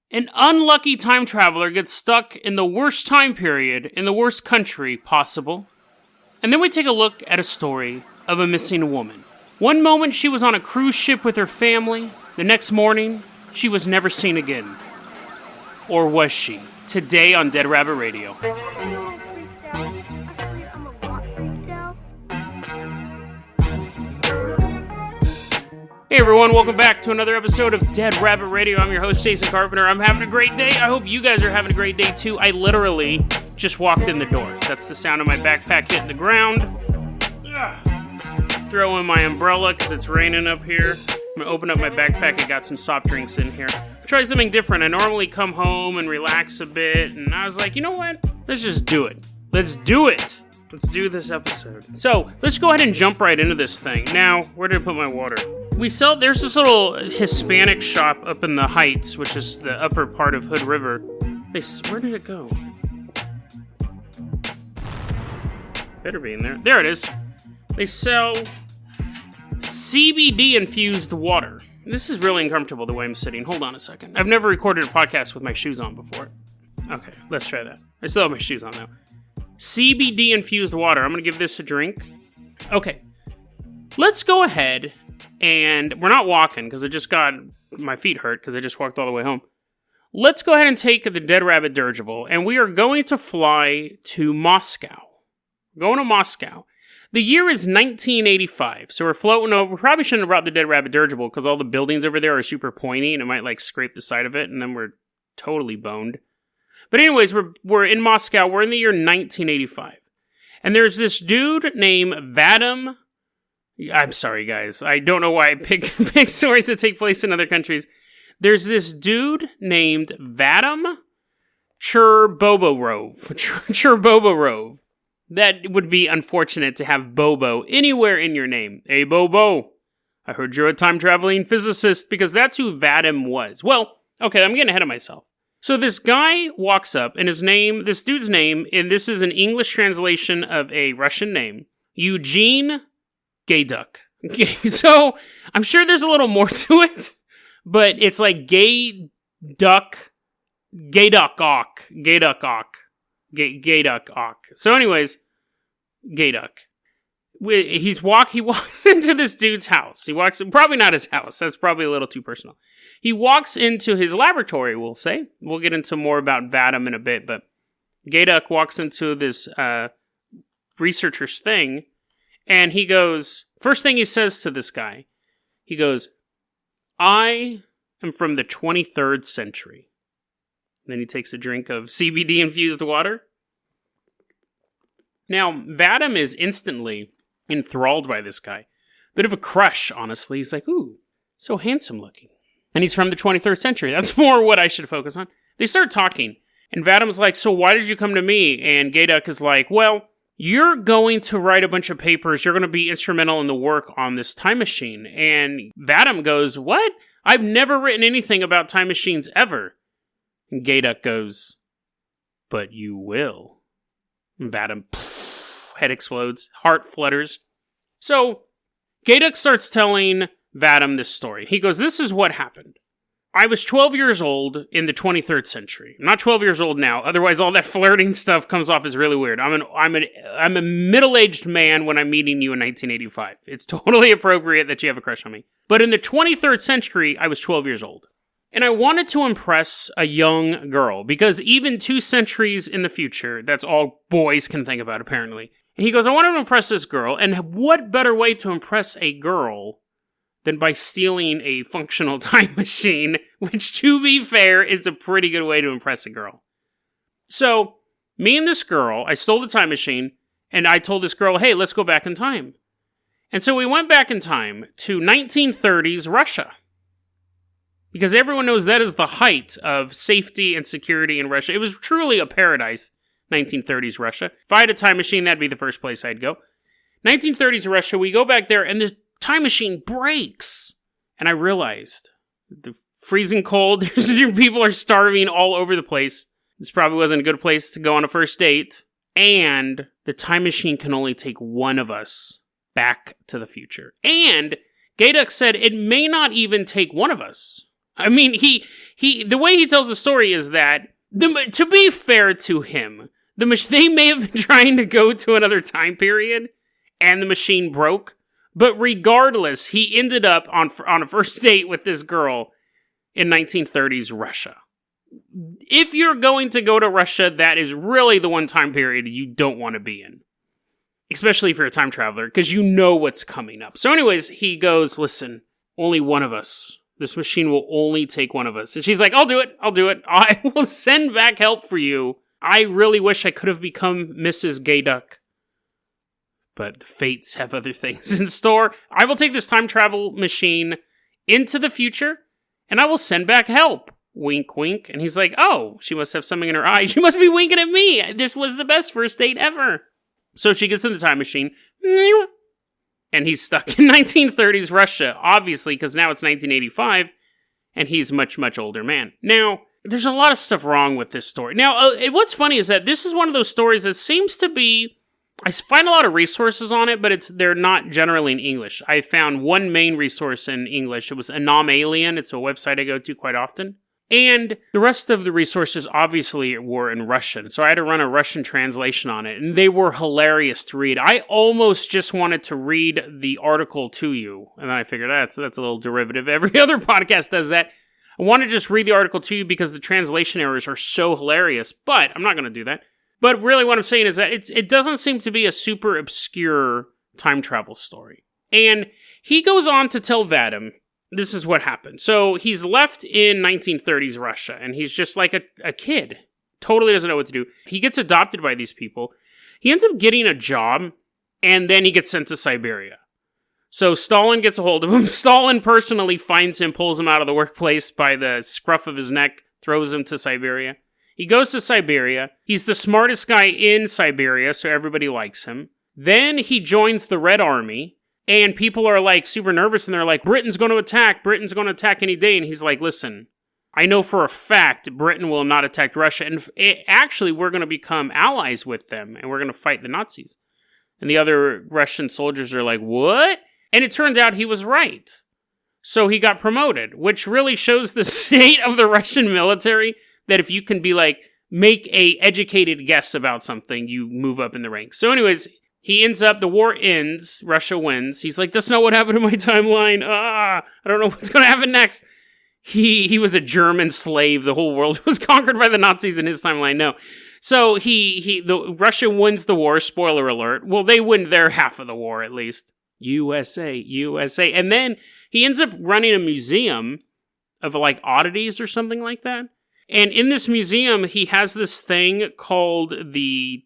An unlucky time traveler gets stuck in the worst time period in the worst country possible. And then we take a look at a story of a missing woman. One moment she was on a cruise ship with her family. The next morning, she was never seen again. Or was she? Today on Dead Rabbit Radio. Hey everyone, welcome back to another episode of Dead Rabbit Radio. I'm your host, Jason Carpenter. I'm having a great day. I hope you guys are having a great day too. I literally just walked in the door. That's the sound of my backpack hitting the ground. Throw in my umbrella because it's raining up here. I'm going to open up my backpack. I got some soft drinks in here. Try something different. I normally come home and relax a bit, and I was like, you know what? Let's just do it. Let's do it. Let's do this episode. So, let's go ahead and jump right into this thing. Now, where did I put my water? There's this little Hispanic shop up in the Heights, which is the upper part of Hood River. Where did it go? Better be in there. There it is. They sell CBD-infused water. This is really uncomfortable the way I'm sitting. Hold on a second. I've never recorded a podcast with my shoes on before. Okay, let's try that. I still have my shoes on now. CBD-infused water. I'm going to give this a drink. Okay. Let's go ahead, and we're not walking because I just got my feet hurt because I just walked all the way home. Let's go ahead and take the Dead Rabbit dirigible, and we are going to fly to Moscow. Going to Moscow. The year is 1985, so we're floating over. We probably shouldn't have brought the Dead Rabbit dirigible because all the buildings over there are super pointy, and it might scrape the side of it, and then we're totally boned. But anyways, we're in Moscow. We're in the year 1985, and there's this dude named Vadim. I'm sorry, guys. I don't know why I pick stories that take place in other countries. There's this dude named Vadim Chernobrov. That would be unfortunate to have Bobo anywhere in your name. Hey, Bobo. I heard you're a time-traveling physicist, because that's who Vadim was. Well, okay, I'm getting ahead of myself. So this guy walks up, and this dude's name, and this is an English translation of a Russian name, Eugene Gayduchok. So I'm sure there's a little more to it, but it's like Gayduchok. So anyways, Gayduk. He walks into this dude's house. Probably not his house. That's probably a little too personal. He walks into his laboratory, we'll say. We'll get into more about Vadim in a bit, but Gayduk walks into this researcher's thing, and he goes, first thing he says to this guy, he goes, I am from the 23rd century. Then he takes a drink of CBD-infused water. Now, Vadim is instantly enthralled by this guy. Bit of a crush, honestly. He's like, ooh, so handsome looking. And he's from the 23rd century. That's more what I should focus on. They start talking, and Vadim's like, so why did you come to me? And Gayduk is like, well, you're going to write a bunch of papers. You're going to be instrumental in the work on this time machine. And Vadim goes, what? I've never written anything about time machines ever. And Gayduk goes, but you will. And Vadim, head explodes, heart flutters. So, Gayduk starts telling Vadim this story. He goes, this is what happened. I was 12 years old in the 23rd century. I'm not 12 years old now, otherwise all that flirting stuff comes off as really weird. I'm a middle-aged man when I'm meeting you in 1985. It's totally appropriate that you have a crush on me. But in the 23rd century, I was 12 years old. And I wanted to impress a young girl, because even 2 centuries in the future, that's all boys can think about, apparently. And he goes, I want to impress this girl, and what better way to impress a girl than by stealing a functional time machine, which, to be fair, is a pretty good way to impress a girl. So, me and this girl, I stole the time machine, and I told this girl, hey, let's go back in time. And so we went back in time to 1930s Russia. Because everyone knows that is the height of safety and security in Russia. It was truly a paradise, 1930s Russia. If I had a time machine, that'd be the first place I'd go. 1930s Russia, we go back there, and the time machine breaks. And I realized, the freezing cold, people are starving all over the place. This probably wasn't a good place to go on a first date. And the time machine can only take one of us back to the future. And Gayduk said it may not even take one of us. I mean, the way he tells the story is that, to be fair to him, they may have been trying to go to another time period, and the machine broke, but regardless, he ended up on a first date with this girl in 1930s Russia. If you're going to go to Russia, that is really the one time period you don't want to be in. Especially if you're a time traveler, because you know what's coming up. So anyways, he goes, listen, only one of us. This machine will only take one of us. And she's like, I'll do it. I will send back help for you. I really wish I could have become Mrs. Gayduk. But the fates have other things in store. I will take this time travel machine into the future, and I will send back help. Wink, wink. And he's like, oh, she must have something in her eye. She must be winking at me. This was the best first date ever. So she gets in the time machine. And he's stuck in 1930s Russia, obviously, because now it's 1985, and he's a much, much older man. Now, there's a lot of stuff wrong with this story. Now, what's funny is that this is one of those stories that seems to be, I find a lot of resources on it, but they're not generally in English. I found one main resource in English. It was Anomalien. It's a website I go to quite often. And the rest of the resources obviously were in Russian, so I had to run a Russian translation on it, and they were hilarious to read. I almost just wanted to read the article to you, and then I figured that's a little derivative. Every other podcast does that. I want to just read the article to you because the translation errors are so hilarious, but I'm not going to do that. But really what I'm saying is that it doesn't seem to be a super obscure time travel story. And he goes on to tell Vadim, this is what happened. So he's left in 1930s Russia, and he's just like a kid. Totally doesn't know what to do. He gets adopted by these people. He ends up getting a job, and then he gets sent to Siberia. So Stalin gets a hold of him. Stalin personally finds him, pulls him out of the workplace by the scruff of his neck, throws him to Siberia. He goes to Siberia. He's the smartest guy in Siberia, so everybody likes him. Then he joins the Red Army. And people are like super nervous and they're like, Britain's going to attack any day. And he's like, listen, I know for a fact Britain will not attack Russia. And actually, we're going to become allies with them and we're going to fight the Nazis. And the other Russian soldiers are like, what? And it turned out he was right. So he got promoted, which really shows the state of the Russian military, that if you can be like, make a educated guess about something, you move up in the ranks. So anyways, he ends up, the war ends, Russia wins. He's like, that's not what happened in my timeline. I don't know what's going to happen next. He was a German slave. The whole world was conquered by the Nazis in his timeline. No. So Russia wins the war, spoiler alert. Well, they win their half of the war, at least. USA. And then he ends up running a museum of like oddities or something like that. And in this museum, he has this thing called the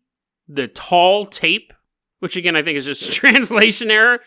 tall tape, which again, I think is just a translation error.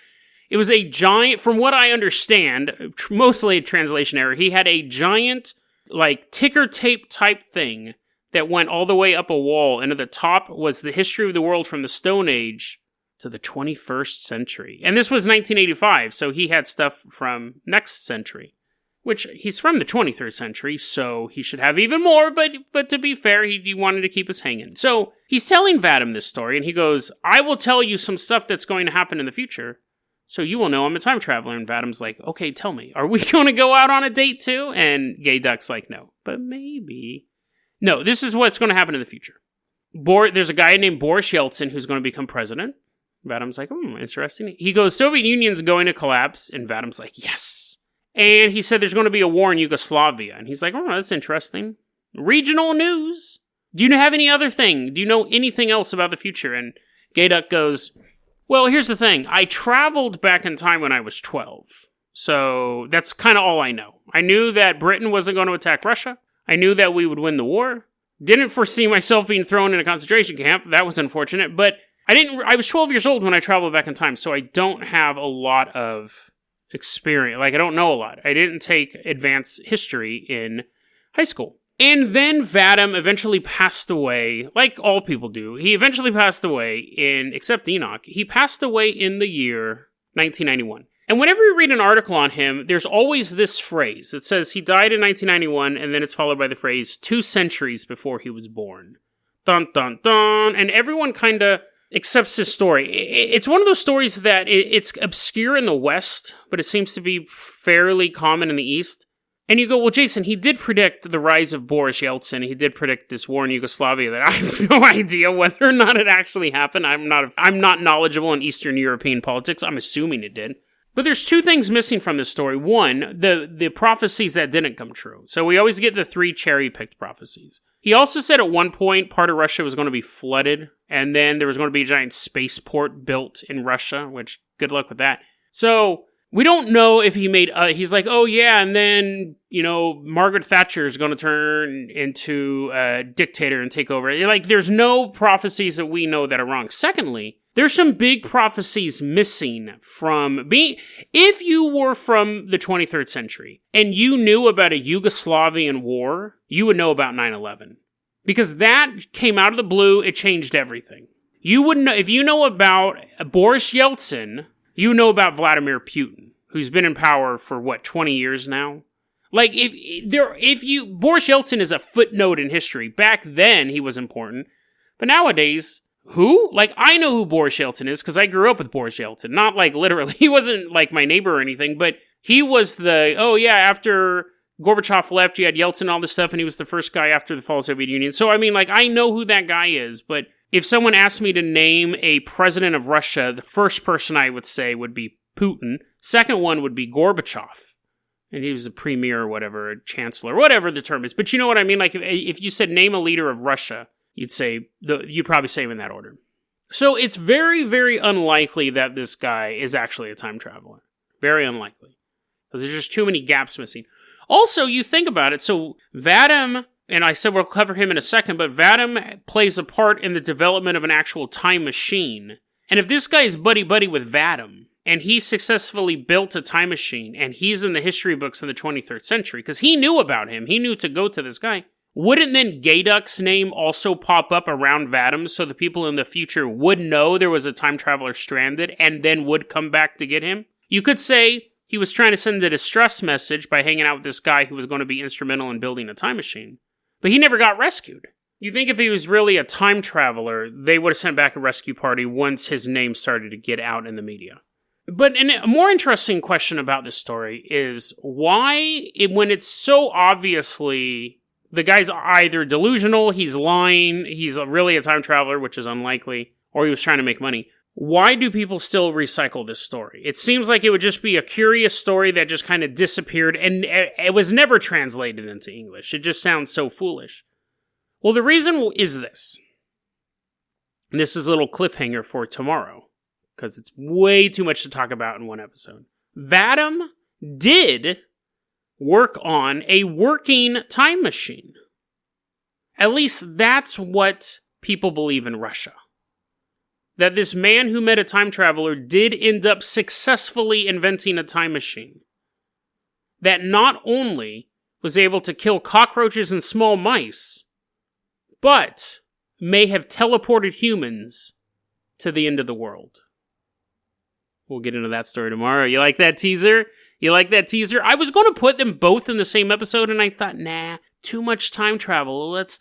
It was a giant, from what I understand, mostly a translation error. He had a giant, like, ticker tape type thing that went all the way up a wall, and at the top was the history of the world from the Stone Age to the 21st century. And this was 1985, so he had stuff from next century, which he's from the 23rd century, so he should have even more, but to be fair, he wanted to keep us hanging. So he's telling Vadim this story, and he goes, I will tell you some stuff that's going to happen in the future, so you will know I'm a time traveler. And Vadim's like, okay, tell me, are we going to go out on a date too? And Gayduk's like, no, but maybe. No, this is what's going to happen in the future. There's a guy named Boris Yeltsin who's going to become president. Vadim's like, interesting. He goes, Soviet Union's going to collapse, and Vadim's like, yes. And he said there's going to be a war in Yugoslavia. And he's like, that's interesting. Regional news. Do you have any other thing? Do you know anything else about the future? And Gayduk goes, well, here's the thing. I traveled back in time when I was 12. So that's kind of all I know. I knew that Britain wasn't going to attack Russia. I knew that we would win the war. Didn't foresee myself being thrown in a concentration camp. That was unfortunate. But I was 12 years old when I traveled back in time. So I don't have a lot of experience. Like, I don't know a lot. I didn't take advanced history in high school. And then Vadim eventually passed away, like all people do. He eventually passed away except Enoch, he passed away in the year 1991. And whenever you read an article on him, there's always this phrase. It says he died in 1991, and then it's followed by the phrase, 2 centuries before he was born. Dun, dun, dun. And everyone kind of accepts his story. It's one of those stories that it's obscure in the West, but it seems to be fairly common in the East. And you go, well, Jason, he did predict the rise of Boris Yeltsin. He did predict this war in Yugoslavia that I have no idea whether or not it actually happened. I'm not knowledgeable in Eastern European politics. I'm assuming it did. But there's two things missing from this story. One, the prophecies that didn't come true. So we always get the 3 cherry-picked prophecies. He also said at one point part of Russia was going to be flooded, and then there was going to be a giant spaceport built in Russia, which good luck with that. So we don't know if he made, he's like, oh yeah, and then, Margaret Thatcher is going to turn into a dictator and take over. Like, there's no prophecies that we know that are wrong. Secondly, there's some big prophecies missing from if you were from the 23rd century and you knew about a Yugoslavian war, you would know about 9/11. Because that came out of the blue, it changed everything. You wouldn't know, if you know about Boris Yeltsin, you know about Vladimir Putin, who's been in power for 20 years now? Like, Boris Yeltsin is a footnote in history. Back then, he was important. But nowadays, who? Like, I know who Boris Yeltsin is, because I grew up with Boris Yeltsin. Not, like, literally. He wasn't, like, my neighbor or anything, but he was after Gorbachev left, you had Yeltsin and all this stuff, and he was the first guy after the fall of the Soviet Union. So, I mean, like, I know who that guy is, but if someone asked me to name a president of Russia, the first person I would say would be Putin. Second one would be Gorbachev. And he was a premier or whatever, a chancellor, whatever the term is. But you know what I mean? Like, if you said name a leader of Russia, you'd probably say him in that order. So it's very, very unlikely that this guy is actually a time traveler. Very unlikely. Because there's just too many gaps missing. Also, you think about it, so Vadim, and I said we'll cover him in a second, but Vadim plays a part in the development of an actual time machine. And if this guy is buddy-buddy with Vadim, and he successfully built a time machine, and he's in the history books in the 23rd century, because he knew about him, he knew to go to this guy, wouldn't then Gayduk's name also pop up around Vadim so the people in the future would know there was a time traveler stranded and then would come back to get him? You could say he was trying to send a distress message by hanging out with this guy who was going to be instrumental in building a time machine. But he never got rescued. You think if he was really a time traveler, they would have sent back a rescue party once his name started to get out in the media. But a more interesting question about this story is why, when it's so obviously the guy's either delusional, he's lying, he's really a time traveler, which is unlikely, or he was trying to make money, why do people still recycle this story? It seems like it would just be a curious story that just kind of disappeared, and it was never translated into English. It just sounds so foolish. Well, the reason is this. And this is a little cliffhanger for tomorrow, because it's way too much to talk about in one episode. Vadim did work on a working time machine. At least that's what people believe in Russia. That this man who met a time traveler did end up successfully inventing a time machine. That not only was able to kill cockroaches and small mice, but may have teleported humans to the end of the world. We'll get into that story tomorrow. You like that teaser? You like that teaser? I was going to put them both in the same episode, and I thought, nah, too much time travel. Let's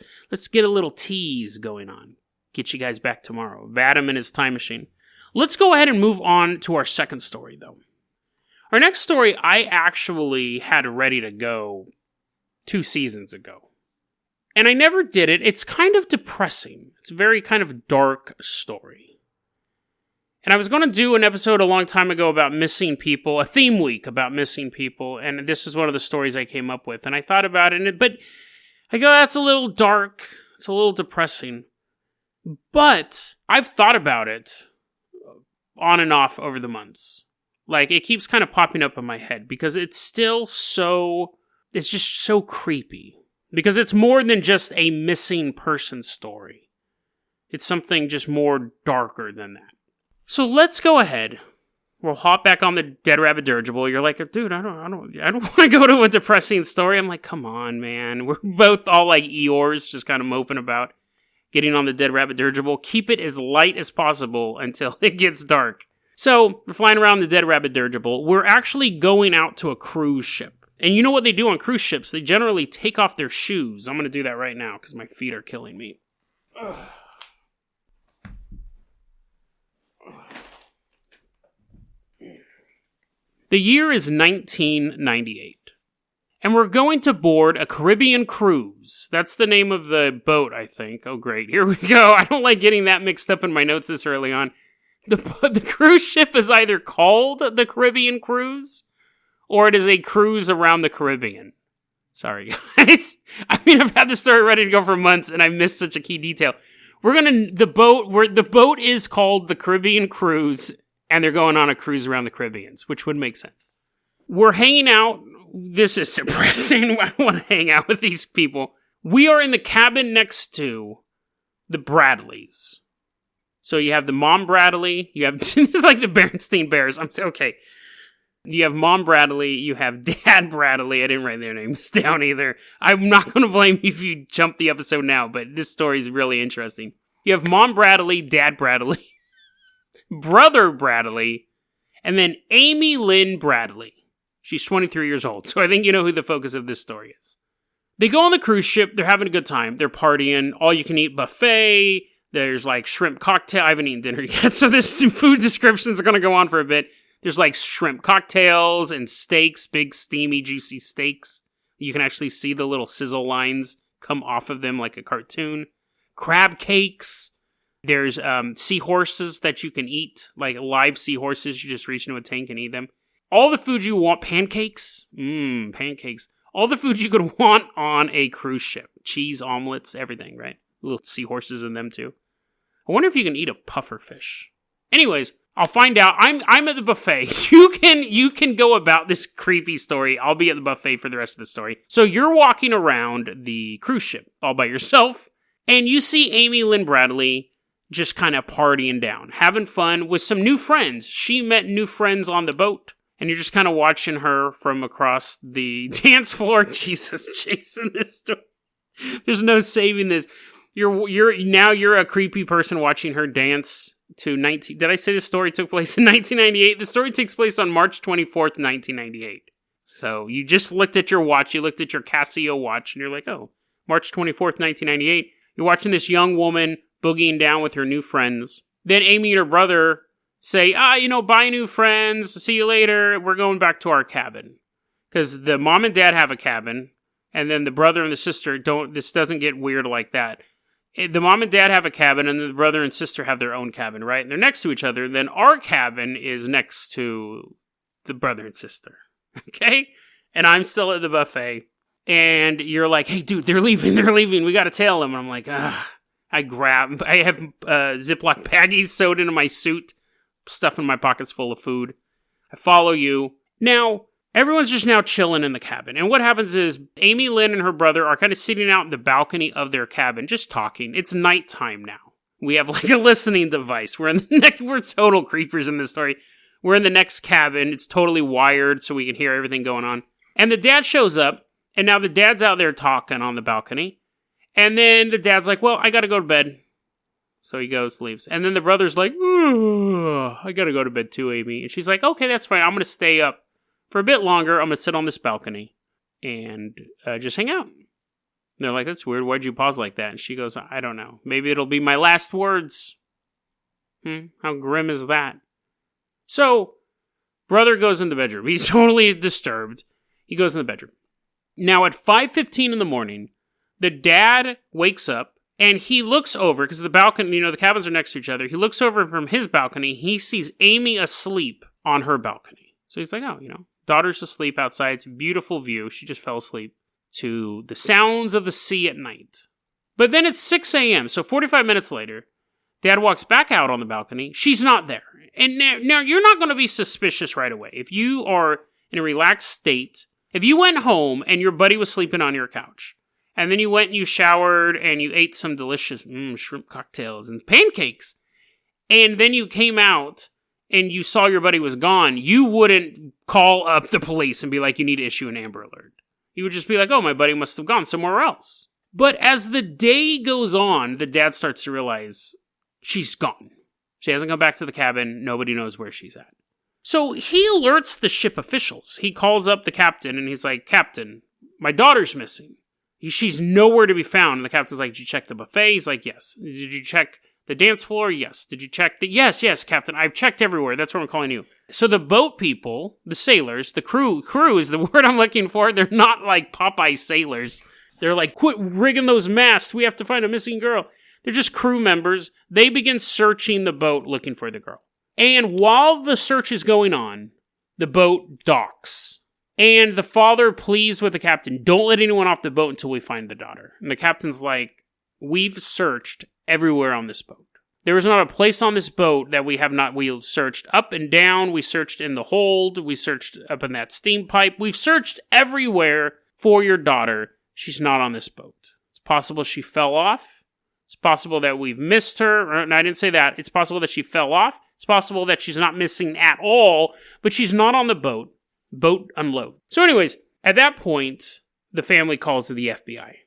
get a little tease going on. Get you guys back tomorrow. Vadim and his time machine. Let's go ahead and move on to our second story, though. Our next story I actually had ready to go 2 seasons ago. And I never did it. It's kind of depressing. It's a very kind of dark story. And I was going to do an episode a long time ago about missing people, a theme week about missing people, and this is one of the stories I came up with. And I thought about it, but I go, that's a little dark. It's a little depressing. But I've thought about it on and off over the months. Like, it keeps kind of popping up in my head because it's still it's just so creepy. Because it's more than just a missing person story. It's something just more darker than that. So let's go ahead. We'll hop back on the Dead Rabbit dirigible. You're like, dude, I don't want to go to a depressing story. I'm like, come on, man. We're both all like Eeyores, just kind of moping about getting on the Dead Rabbit dirigible. Keep it as light as possible until it gets dark. So we're flying around the Dead Rabbit dirigible. We're actually going out to a cruise ship. And you know what they do on cruise ships? They generally take off their shoes. I'm going to do that right now because my feet are killing me. Ugh. The year is 1998, And we're going to board a Caribbean cruise. That's the name of the boat, I think. Oh, great. Here we go. I don't like getting that mixed up in my notes this early on. The cruise ship is either called the Caribbean Cruise, or it is a cruise around the Caribbean. Sorry, guys. I mean, I've had this story ready to go for months, and I missed such a key detail. The boat is called the Caribbean Cruise, and they're going on a cruise around the Caribbeans, which would make sense. We're hanging out. This is depressing. I don't want to hang out with these people. We are in the cabin next to the Bradleys. So you have the Mom Bradley. You have, it's like the Berenstein Bears. Okay. You have Mom Bradley. You have Dad Bradley. I didn't write their names down either. I'm not going to blame you if you jump the episode now, but this story is really interesting. You have Mom Bradley, Dad Bradley, Brother Bradley, and then Amy Lynn Bradley. She's 23 years old, so I think you know who the focus of this story is. They go on the cruise ship, they're having a good time, they're partying, all-you-can-eat buffet, there's like shrimp cocktail. I haven't eaten dinner yet, so this food descriptions are going to go on for a bit. There's like shrimp cocktails and steaks, big steamy juicy steaks. You can actually see the little sizzle lines come off of them like a cartoon. Crab cakes. There's seahorses that you can eat, like live seahorses. You just reach into a tank and eat them. All the food you want, pancakes. Pancakes. All the food you could want on a cruise ship. Cheese, omelets, everything, right? Little seahorses in them too. I wonder if you can eat a puffer fish. Anyways, I'll find out. I'm at the buffet. You can go about this creepy story. I'll be at the buffet for the rest of the story. So you're walking around the cruise ship all by yourself, and you see Amy Lynn Bradley just kind of partying down, having fun with some new friends. She met new friends on the boat. And you're just kind of watching her from across the dance floor. Jesus, Jason, this story. There's no saving this. You're a creepy person watching her dance to 19. Did I say the story took place in 1998? The story takes place on March 24th, 1998. So you just looked at your watch. You looked at your Casio watch, and you're like, oh, March 24th, 1998. You're watching this young woman boogieing down with her new friends. Then Amy and her brother say, bye new friends, see you later, we're going back to our cabin. Because the mom and dad have a cabin, and then the brother and the sister this doesn't get weird like that. The mom and dad have a cabin, and then the brother and sister have their own cabin, right? And they're next to each other, and then our cabin is next to the brother and sister, okay? And I'm still at the buffet, and you're like, hey dude, they're leaving, we gotta tail them. And I'm like, I have Ziploc baggies sewed into my suit, stuff in my pockets full of food. I follow you. Now, everyone's just now chilling in the cabin. And what happens is Amy Lynn and her brother are kind of sitting out in the balcony of their cabin, just talking. It's nighttime now. We have like a listening device. We're total creepers in this story. We're in the next cabin. It's totally wired so we can hear everything going on. And the dad shows up, and now the dad's out there talking on the balcony. And then the dad's like, well, I gotta go to bed. So he goes, leaves. And then the brother's like, I gotta go to bed too, Amy. And she's like, okay, that's fine. I'm gonna stay up for a bit longer. I'm gonna sit on this balcony and just hang out. And they're like, that's weird. Why'd you pause like that? And she goes, I don't know. Maybe it'll be my last words. How grim is that? So, brother goes in the bedroom. He's totally disturbed. He goes in the bedroom. Now, at 5:15 in the morning, the dad wakes up. And he looks over, because the balcony, the cabins are next to each other. He looks over from his balcony. He sees Amy asleep on her balcony. So he's like, daughter's asleep outside. It's a beautiful view. She just fell asleep to the sounds of the sea at night. But then it's 6 a.m., so 45 minutes later, Dad walks back out on the balcony. She's not there. And now you're not going to be suspicious right away. If you are in a relaxed state, if you went home and your buddy was sleeping on your couch, and then you went and you showered and you ate some delicious shrimp cocktails and pancakes. And then you came out and you saw your buddy was gone. You wouldn't call up the police and be like, you need to issue an Amber Alert. You would just be like, oh, my buddy must have gone somewhere else. But as the day goes on, the dad starts to realize she's gone. She hasn't come back to the cabin. Nobody knows where she's at. So he alerts the ship officials. He calls up the captain and he's like, Captain, my daughter's missing. She's nowhere to be found. And the captain's like, did you check the buffet? He's like, yes. Did you check the dance floor? Yes. Did you check the... Yes, Captain. I've checked everywhere. That's what I'm calling you. So the boat people, the sailors, the crew is the word I'm looking for. They're not like Popeye sailors. They're like, quit rigging those masts. We have to find a missing girl. They're just crew members. They begin searching the boat looking for the girl. And while the search is going on, the boat docks. And the father pleads with the captain, don't let anyone off the boat until we find the daughter. And the captain's like, we've searched everywhere on this boat. There is not a place on this boat that we have not. We searched up and down. We searched in the hold. We searched up in that steam pipe. We've searched everywhere for your daughter. She's not on this boat. It's possible she fell off. It's possible that we've missed her. No, I didn't say that. It's possible that she fell off. It's possible that she's not missing at all, but she's not on the boat. Boat unload. So anyways, at that point, the family calls the FBI.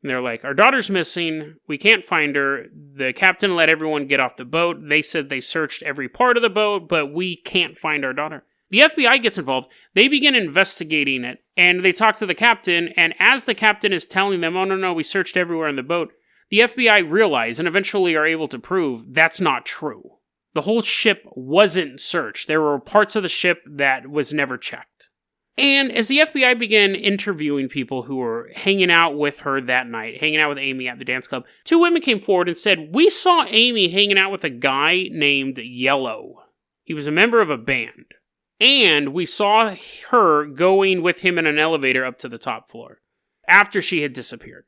And they're like, our daughter's missing. We can't find her. The captain let everyone get off the boat. They said they searched every part of the boat, but we can't find our daughter. The FBI gets involved. They begin investigating it, and they talk to the captain, and as the captain is telling them, oh, no, we searched everywhere on the boat, the FBI realize and eventually are able to prove that's not true. The whole ship wasn't searched. There were parts of the ship that was never checked. And as the FBI began interviewing people who were hanging out with her that night, hanging out with Amy at the dance club, two women came forward and said, we saw Amy hanging out with a guy named Yellow. He was a member of a band. And we saw her going with him in an elevator up to the top floor after she had disappeared.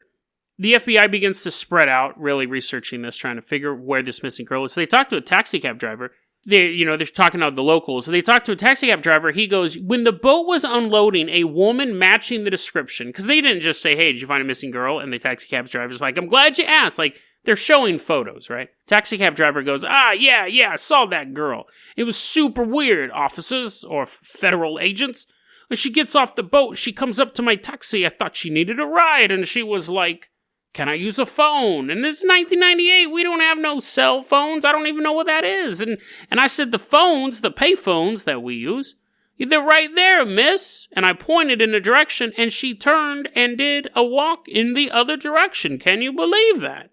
The FBI begins to spread out, really researching this, trying to figure where this missing girl is. So they talk to a taxi cab driver. They're talking about the locals. So they talk to a taxi cab driver. He goes, when the boat was unloading, a woman matching the description, because they didn't just say, hey, did you find a missing girl? And the taxi cab driver's like, I'm glad you asked. Like, they're showing photos, right? Taxi cab driver goes, yeah, I saw that girl. It was super weird, officers or federal agents. When she gets off the boat, she comes up to my taxi. I thought she needed a ride. And she was like, can I use a phone? And this is 1998. We don't have no cell phones. I don't even know what that is. And I said, the phones, the pay phones that we use, they're right there, miss. And I pointed in the direction, and she turned and did a walk in the other direction. Can you believe that?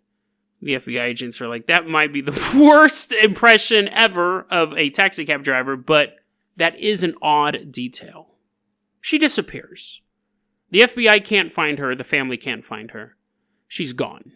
The FBI agents are like, that might be the worst impression ever of a taxi cab driver, but that is an odd detail. She disappears. The FBI can't find her. The family can't find her. She's gone.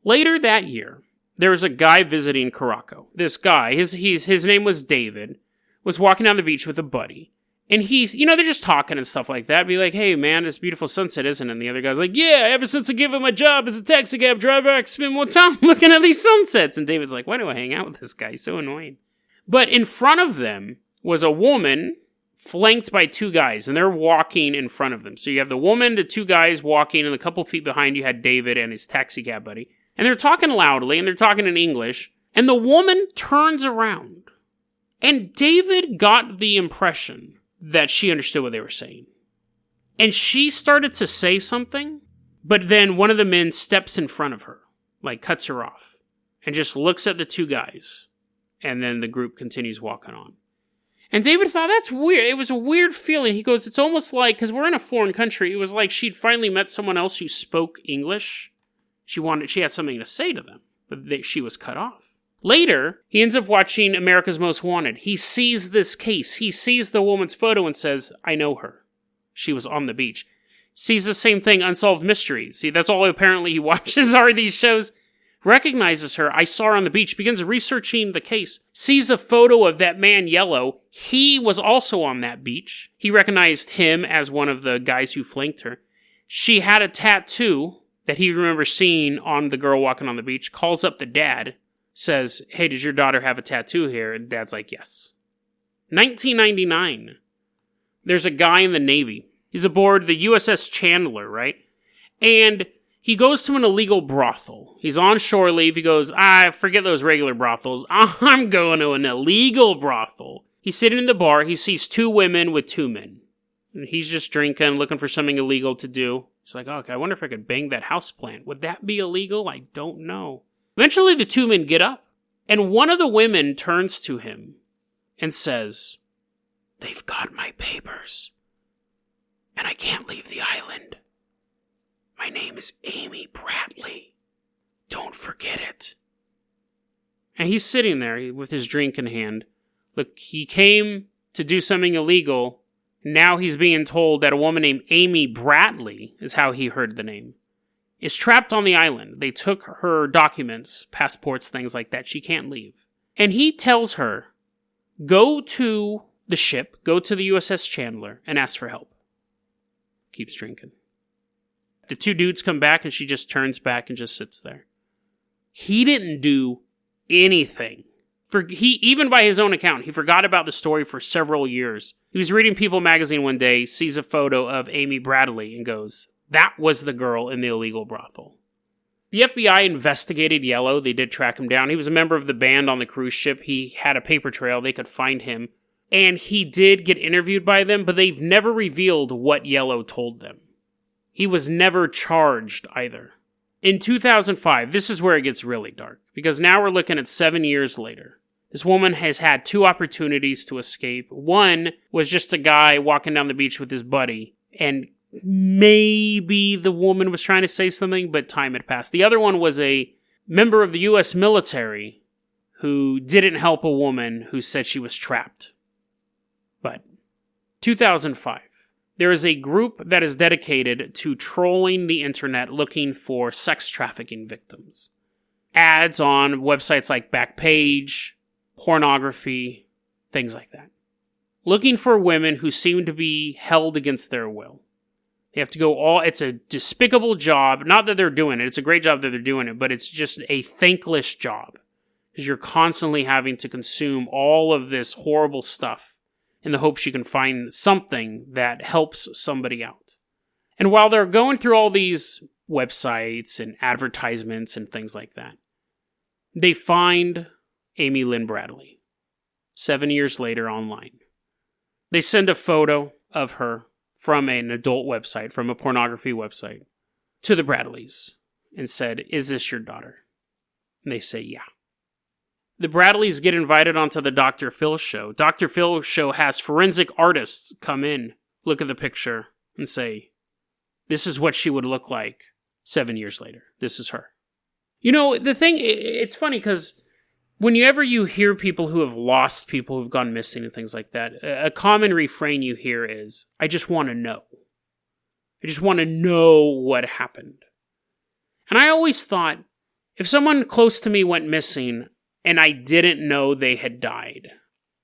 Later that year, there was a guy visiting Caraco. This guy, his name was David, was walking down the beach with a buddy. And he's, they're just talking and stuff like that. Be like, hey, man, it's beautiful sunset, isn't it? And the other guy's like, yeah, ever since I gave him my job as a taxi cab driver, I spend more time looking at these sunsets. And David's like, why do I hang out with this guy? He's so annoying. But in front of them was a woman flanked by two guys, and they're walking in front of them. So you have the woman, the two guys walking, and a couple feet behind you had David and his taxi cab buddy. And they're talking loudly, and they're talking in English. And the woman turns around. And David got the impression that she understood what they were saying. And she started to say something, but then one of the men steps in front of her, like cuts her off, and just looks at the two guys. And then the group continues walking on. And David thought, that's weird. It was a weird feeling. He goes, it's almost like, because we're in a foreign country, it was like she'd finally met someone else who spoke English. She had something to say to them, but she was cut off. Later, he ends up watching America's Most Wanted. He sees this case. He sees the woman's photo and says, I know her. She was on the beach. Sees the same thing, Unsolved Mysteries. See, that's all apparently he watches are these shows. Recognizes her. I saw her on the beach. Begins researching the case. Sees a photo of that man, Yellow. He was also on that beach. He recognized him as one of the guys who flanked her. She had a tattoo that he remembers seeing on the girl walking on the beach. Calls up the dad. Says, hey, did your daughter have a tattoo here? And Dad's like, yes. 1999. There's a guy in the Navy. He's aboard the USS Chandler, right? And he goes to an illegal brothel. He's on shore leave. He goes, forget those regular brothels. I'm going to an illegal brothel. He's sitting in the bar. He sees two women with two men. And he's just drinking, looking for something illegal to do. He's like, okay, I wonder if I could bang that houseplant. Would that be illegal? I don't know. Eventually, the two men get up, and one of the women turns to him and says, they've got my papers, and I can't leave the island. My name is Amy Bradley. Don't forget it. And he's sitting there with his drink in hand, Look, he came to do something illegal. Now he's being told that a woman named Amy Bradley, is how he heard the name, is trapped on the island. They took her documents, passports, things like that. She can't leave. And he tells her, go to the ship, go to the USS Chandler, and ask for help. Keeps drinking. The two dudes come back, and she just turns back and just sits there. He didn't do anything. Even by his own account, he forgot about the story for several years. He was reading People magazine one day, sees a photo of Amy Bradley, and goes, that was the girl in the illegal brothel. The FBI investigated Yellow. They did track him down. He was a member of the band on the cruise ship. He had a paper trail. They could find him. And he did get interviewed by them, but they've never revealed what Yellow told them. He was never charged either. In 2005, this is where it gets really dark, because now we're looking at 7 years later. This woman has had 2 opportunities to escape. One was just a guy walking down the beach with his buddy, and maybe the woman was trying to say something, but time had passed. The other one was a member of the U.S. military who didn't help a woman who said she was trapped. But 2005, there is a group that is dedicated to trolling the internet looking for sex trafficking victims. Ads on websites like Backpage, pornography, things like that. Looking for women who seem to be held against their will. They have to go it's a despicable job. Not that they're doing it. It's a great job that they're doing it, but it's just a thankless job. Because you're constantly having to consume all of this horrible stuff in the hopes you can find something that helps somebody out. And while they're going through all these websites and advertisements and things like that, they find Amy Lynn Bradley 7 years later online. They send a photo of her from an adult website, from a pornography website, to the Bradleys and said, is this your daughter? And they say, yeah. The Bradleys get invited onto the Dr. Phil show. Dr. Phil show has forensic artists come in, look at the picture, and say, this is what she would look like 7 years later. This is her. You know, the thing, it's funny because whenever you hear people who have lost people who've gone missing and things like that, a common refrain you hear is, I just want to know. I just want to know what happened. And I always thought, if someone close to me went missing and I didn't know they had died,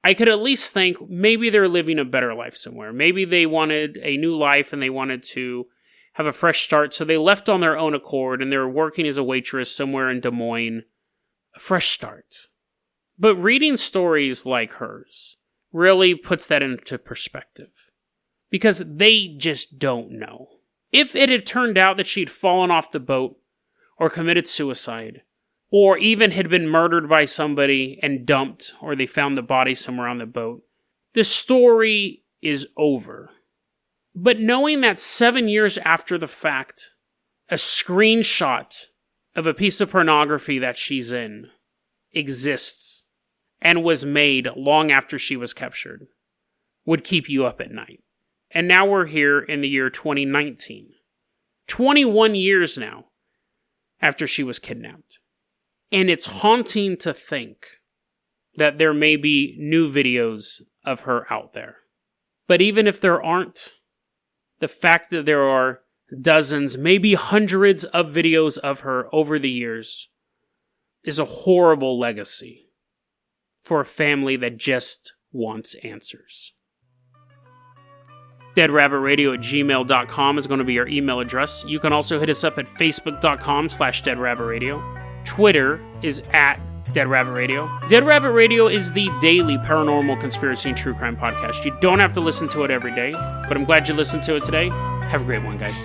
I could at least think maybe they're living a better life somewhere. Maybe they wanted a new life and they wanted to have a fresh start, so they left on their own accord and they're working as a waitress somewhere in Des Moines. A fresh start. But reading stories like hers really puts that into perspective. Because they just don't know. If it had turned out that she'd fallen off the boat, or committed suicide, or even had been murdered by somebody and dumped, or they found the body somewhere on the boat, the story is over. But knowing that 7 years after the fact, a screenshot of a piece of pornography that she's in exists and was made long after she was captured would keep you up at night. And now we're here in the year 2019. 21 years now after she was kidnapped. And it's haunting to think that there may be new videos of her out there. But even if there aren't, the fact that there are dozens, maybe hundreds of videos of her over the years is a horrible legacy for a family that just wants answers. DeadRabbitRadio@gmail.com is going to be our email address. You can also hit us up at Facebook.com/DeadRabbitRadio. Twitter is at Dead Rabbit Radio. Dead Rabbit Radio is the daily paranormal conspiracy and true crime podcast. You don't have to listen to it every day, but I'm glad you listened to it today. Have a great one, guys.